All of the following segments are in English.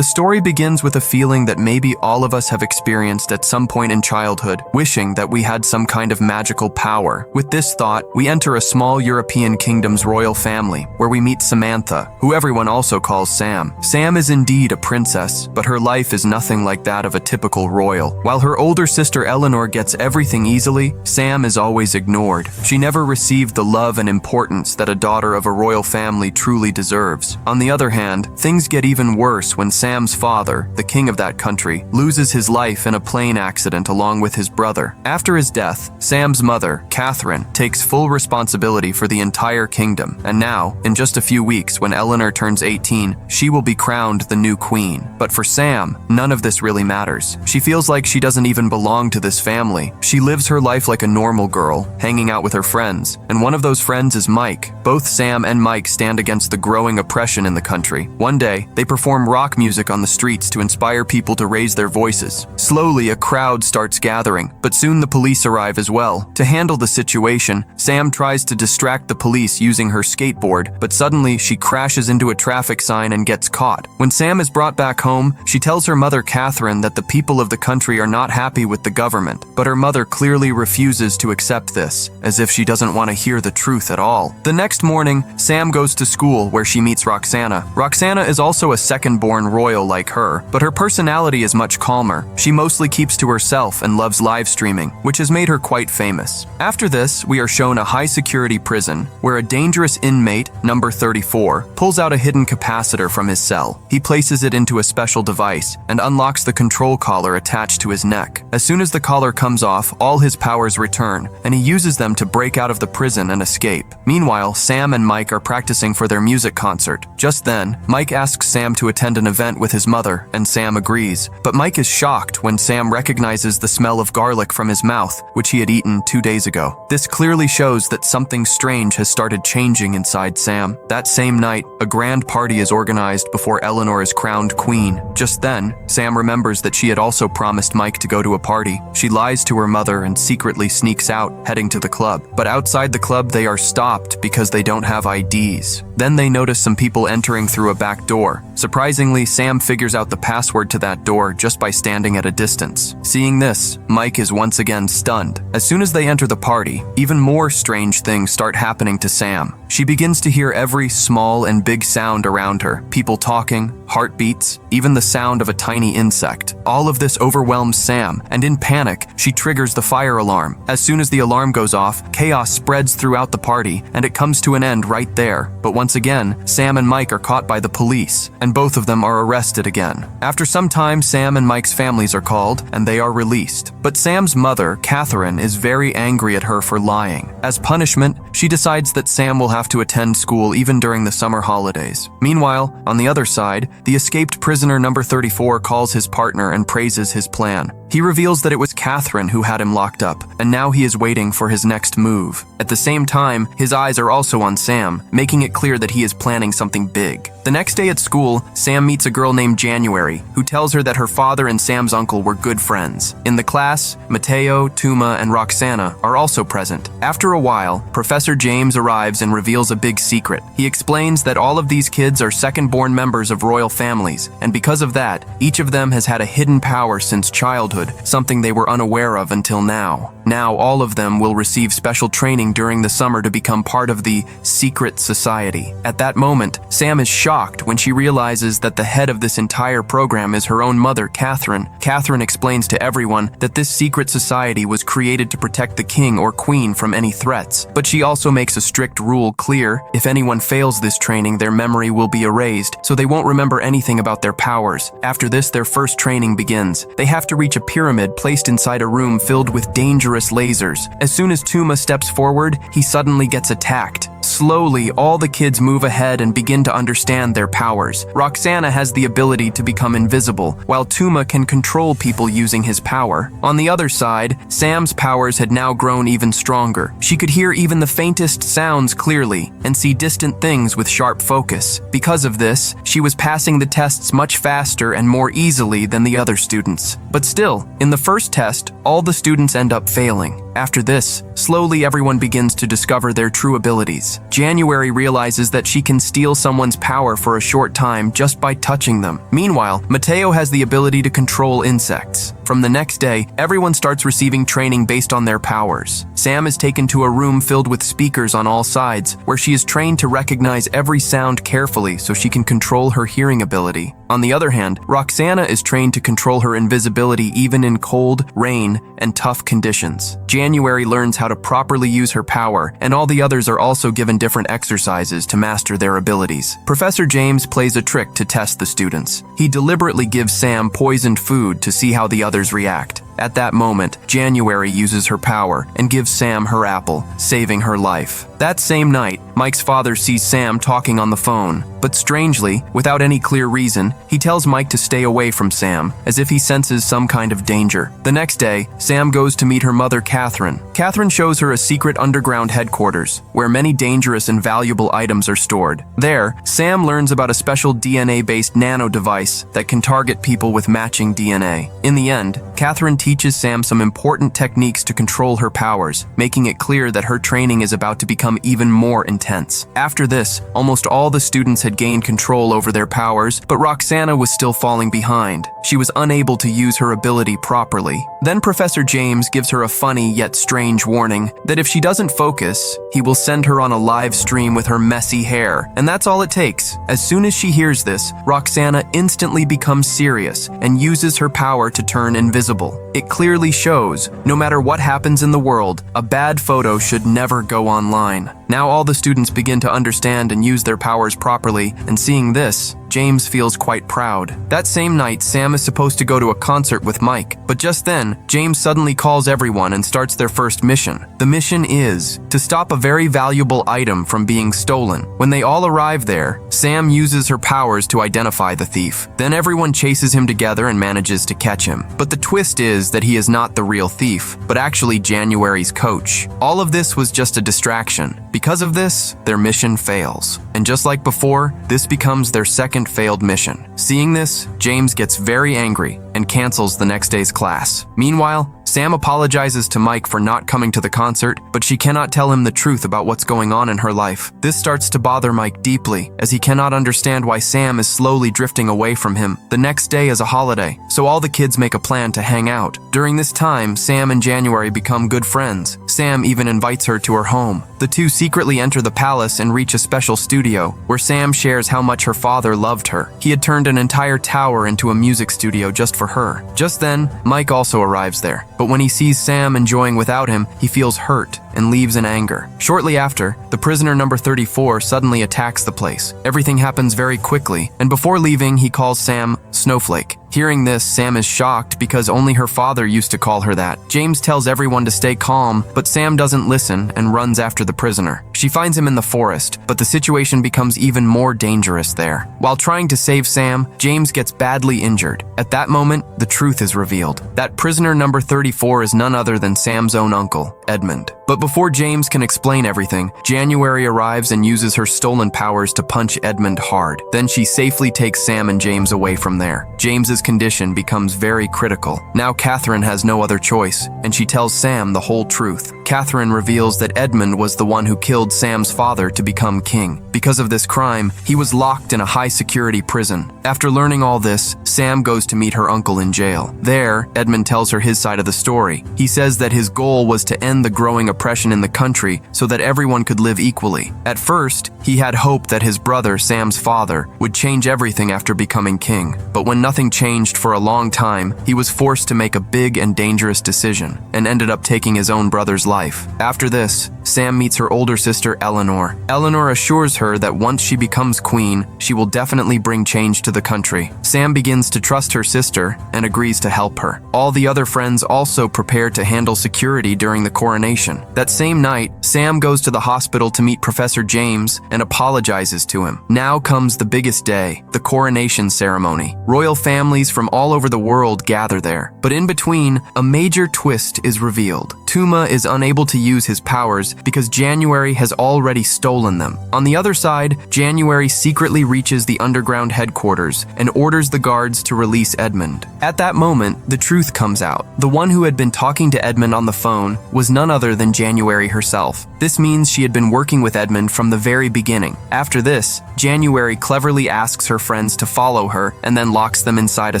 The story begins with a feeling that maybe all of us have experienced at some point in childhood, wishing that we had some kind of magical power. With this thought, we enter a small European kingdom's royal family, where we meet Samantha, who everyone also calls Sam. Sam is indeed a princess, but her life is nothing like that of a typical royal. While her older sister Eleanor gets everything easily, Sam is always ignored. She never received the love and importance that a daughter of a royal family truly deserves. On the other hand, things get even worse when Sam's father, the king of that country, loses his life in a plane accident along with his brother. After his death, Sam's mother, Catherine, takes full responsibility for the entire kingdom, and now, in just a few weeks when Eleanor turns 18, she will be crowned the new queen. But for Sam, none of this really matters. She feels like she doesn't even belong to this family. She lives her life like a normal girl, hanging out with her friends, and one of those friends is Mike. Both Sam and Mike stand against the growing oppression in the country. One day, they perform rock music on the streets to inspire people to raise their voices. Slowly, a crowd starts gathering, but soon the police arrive as well. To handle the situation, Sam tries to distract the police using her skateboard, but suddenly she crashes into a traffic sign and gets caught. When Sam is brought back home, she tells her mother Catherine that the people of the country are not happy with the government, but her mother clearly refuses to accept this, as if she doesn't want to hear the truth at all. The next morning, Sam goes to school where she meets Roxana. Roxana is also a second-born royal like her, but her personality is much calmer. She mostly keeps to herself and loves live streaming, which has made her quite famous. After this, we are shown a high-security prison where a dangerous inmate, number 34, pulls out a hidden capacitor from his cell. He places it into a special device and unlocks the control collar attached to his neck. As soon as the collar comes off, all his powers return, and he uses them to break out of the prison and escape. Meanwhile, Sam and Mike are practicing for their music concert. Just then, Mike asks Sam to attend an event with his mother, and Sam agrees. But Mike is shocked when Sam recognizes the smell of garlic from his mouth, which he had eaten 2 days ago. This clearly shows that something strange has started changing inside Sam. That same night, a grand party is organized before Eleanor is crowned queen. Just then, Sam remembers that she had also promised Mike to go to a party. She lies to her mother and secretly sneaks out, heading to the club. But outside the club, they are stopped because they don't have IDs. Then they notice some people entering through a back door. Surprisingly, Sam figures out the password to that door just by standing at a distance. Seeing this, Mike is once again stunned. As soon as they enter the party, even more strange things start happening to Sam. She begins to hear every small and big sound around her. People talking, heartbeats, even the sound of a tiny insect. All of this overwhelms Sam, and in panic, she triggers the fire alarm. As soon as the alarm goes off, chaos spreads throughout the party, and it comes to an end right there. But once again, Sam and Mike are caught by the police, and both of them are arrested again. After some time, Sam and Mike's families are called, and they are released. But Sam's mother, Catherine, is very angry at her for lying. As punishment, she decides that Sam will have to attend school even during the summer holidays. Meanwhile, on the other side, the escaped prisoner number 34 calls his partner and praises his plan. He reveals that it was Catherine who had him locked up, and now he is waiting for his next move. At the same time, his eyes are also on Sam, making it clear that he is planning something big. The next day at school, Sam meets a girl named January, who tells her that her father and Sam's uncle were good friends. In the class, Mateo, Tuma, and Roxana are also present. After a while, Professor James arrives and reveals a big secret. He explains that all of these kids are second-born members of royal families, and because of that, each of them has had a hidden power since childhood, something they were unaware of until now. Now, all of them will receive special training during the summer to become part of the secret society. At that moment, Sam is shocked when she realizes that the head of this entire program is her own mother, Catherine. Catherine explains to everyone that this secret society was created to protect the king or queen from any threats. But she also makes a strict rule clear: if anyone fails this training, their memory will be erased, so they won't remember anything about their powers. After this, their first training begins. They have to reach a pyramid placed inside a room filled with dangerous lasers. As soon as Tuma steps forward, he suddenly gets attacked. Slowly, all the kids move ahead and begin to understand their powers. Roxana has the ability to become invisible, while Tuma can control people using his power. On the other side, Sam's powers had now grown even stronger. She could hear even the faintest sounds clearly and see distant things with sharp focus. Because of this, she was passing the tests much faster and more easily than the other students. But still, in the first test, all the students end up failing. After this, slowly everyone begins to discover their true abilities. January realizes that she can steal someone's power for a short time just by touching them. Meanwhile, Mateo has the ability to control insects. From the next day, everyone starts receiving training based on their powers. Sam is taken to a room filled with speakers on all sides, where she is trained to recognize every sound carefully so she can control her hearing ability. On the other hand, Roxana is trained to control her invisibility even in cold, rain, and tough conditions. January learns how to properly use her power, and all the others are also given different exercises to master their abilities. Professor James plays a trick to test the students. He deliberately gives Sam poisoned food to see how the others react. At that moment, January uses her power and gives Sam her apple, saving her life. That same night, Mike's father sees Sam talking on the phone, but strangely, without any clear reason, he tells Mike to stay away from Sam, as if he senses some kind of danger. The next day, Sam goes to meet her mother, Catherine. Catherine shows her a secret underground headquarters, where many dangerous and valuable items are stored. There, Sam learns about a special DNA-based nano device that can target people with matching DNA. In the end, Catherine teaches Sam some important techniques to control her powers, making it clear that her training is about to become even more intense. After this, almost all the students had gained control over their powers, but Roxana was still falling behind. She was unable to use her ability properly. Then Professor James gives her a funny yet strange warning that if she doesn't focus, he will send her on a live stream with her messy hair. And that's all it takes. As soon as she hears this, Roxana instantly becomes serious and uses her power to turn invisible. It clearly shows, no matter what happens in the world, a bad photo should never go online. Now all the students begin to understand and use their powers properly, and seeing this, James feels quite proud. That same night, Sam is supposed to go to a concert with Mike, but just then, James suddenly calls everyone and starts their first mission. The mission is to stop a very valuable item from being stolen. When they all arrive there, Sam uses her powers to identify the thief. Then everyone chases him together and manages to catch him. But the twist is that he is not the real thief, but actually January's coach. All of this was just a distraction. Because of this, their mission fails. And just like before, this becomes their second failed mission. Seeing this, James gets very angry and cancels the next day's class. Meanwhile, Sam apologizes to Mike for not coming to the concert, but she cannot tell him the truth about what's going on in her life. This starts to bother Mike deeply, as he cannot understand why Sam is slowly drifting away from him. The next day is a holiday, so all the kids make a plan to hang out. During this time, Sam and January become good friends. Sam even invites her to her home. The two secretly enter the palace and reach a special studio, where Sam shares how much her father loved her. He had turned an entire tower into a music studio just for her. Just then, Mike also arrives there. But when he sees Sam enjoying without him, he feels hurt and leaves in anger. Shortly after, the prisoner number 34 suddenly attacks the place. Everything happens very quickly, and before leaving, he calls Sam Snowflake. Hearing this, Sam is shocked because only her father used to call her that. James tells everyone to stay calm, but Sam doesn't listen and runs after the prisoner. She finds him in the forest, but the situation becomes even more dangerous there. While trying to save Sam, James gets badly injured. At that moment, the truth is revealed. That prisoner number 34 is none other than Sam's own uncle, Edmund. But before James can explain everything, January arrives and uses her stolen powers to punch Edmund hard. Then she safely takes Sam and James away from there. James's condition becomes very critical. Now Catherine has no other choice, and she tells Sam the whole truth. Catherine reveals that Edmund was the one who killed Sam's father to become king. Because of this crime, he was locked in a high-security prison. After learning all this, Sam goes to meet her uncle in jail. There, Edmund tells her his side of the story. He says that his goal was to end the growing oppression in the country so that everyone could live equally. At first, he had hope that his brother, Sam's father, would change everything after becoming king. But when nothing changed for a long time, he was forced to make a big and dangerous decision and ended up taking his own brother's life. After this, Sam meets her older sister, Eleanor. Eleanor assures her that once she becomes queen, she will definitely bring change to the country. Sam begins to trust her sister and agrees to help her. All the other friends also prepare to handle security during the coronation. That same night, Sam goes to the hospital to meet Professor James and apologizes to him. Now comes the biggest day, the coronation ceremony. Royal families from all over the world gather there. But in between, a major twist is revealed. Tuma is unable to use his powers because January has already stolen them. On the other side, January secretly reaches the underground headquarters and orders the guards to release Edmund. At that moment, the truth comes out. The one who had been talking to Edmund on the phone was none other than January herself. This means she had been working with Edmund from the very beginning. After this, January cleverly asks her friends to follow her and then locks them inside a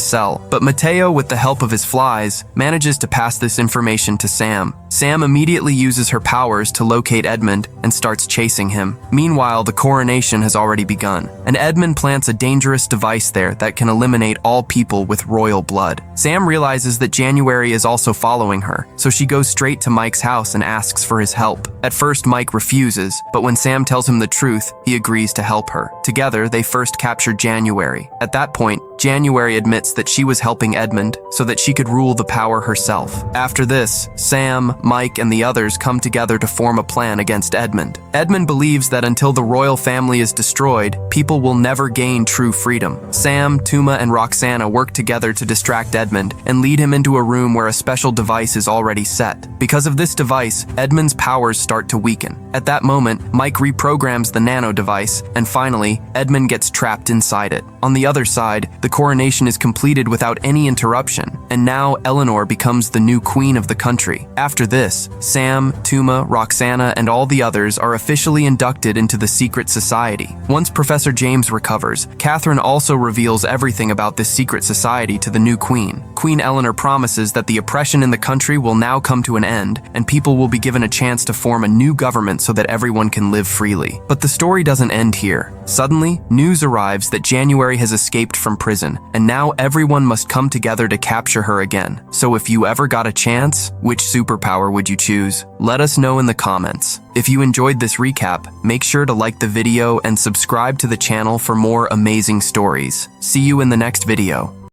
cell. But Mateo, with the help of his flies, manages to pass this information to Sam. Sam immediately uses her powers to locate Edmund and starts chasing him. Meanwhile, the coronation has already begun, and Edmund plants a dangerous device there that can eliminate all people with royal blood. Sam realizes that January is also following her, so she goes straight to Mike's house and asks for his help. At first, Mike refuses, but when Sam tells him the truth, he agrees to help her. Together, they first capture January. At that point, January admits that she was helping Edmund so that she could rule the power herself. After this, Sam, Mike, and the others come together to form a plan against Edmund. Edmund believes that until the royal family is destroyed, people will never gain true freedom. Sam, Tuma, and Roxana work together to distract Edmund and lead him into a room where a special device is already set. Because of this device, Edmund's powers start to weaken. At that moment, Mike reprograms the nano device, and finally, Edmund gets trapped inside it. On the other side, the coronation is completed without any interruption, and now Eleanor becomes the new queen of the country. After this, Sam, Tuma, Roxana, and all the others are officially inducted into the secret society. Once Professor James recovers, Catherine also reveals everything about this secret society to the new queen. Queen Eleanor promises that the oppression in the country will now come to an end, and people will be given a chance to form a new government so that everyone can live freely. But the story doesn't end here. Suddenly, news arrives that January has escaped from prison, and now everyone must come together to capture her again. So if you ever got a chance, which superpower would you choose? Let us know in the comments. If you enjoyed this recap, make sure to like the video and subscribe to the channel for more amazing stories. See you in the next video.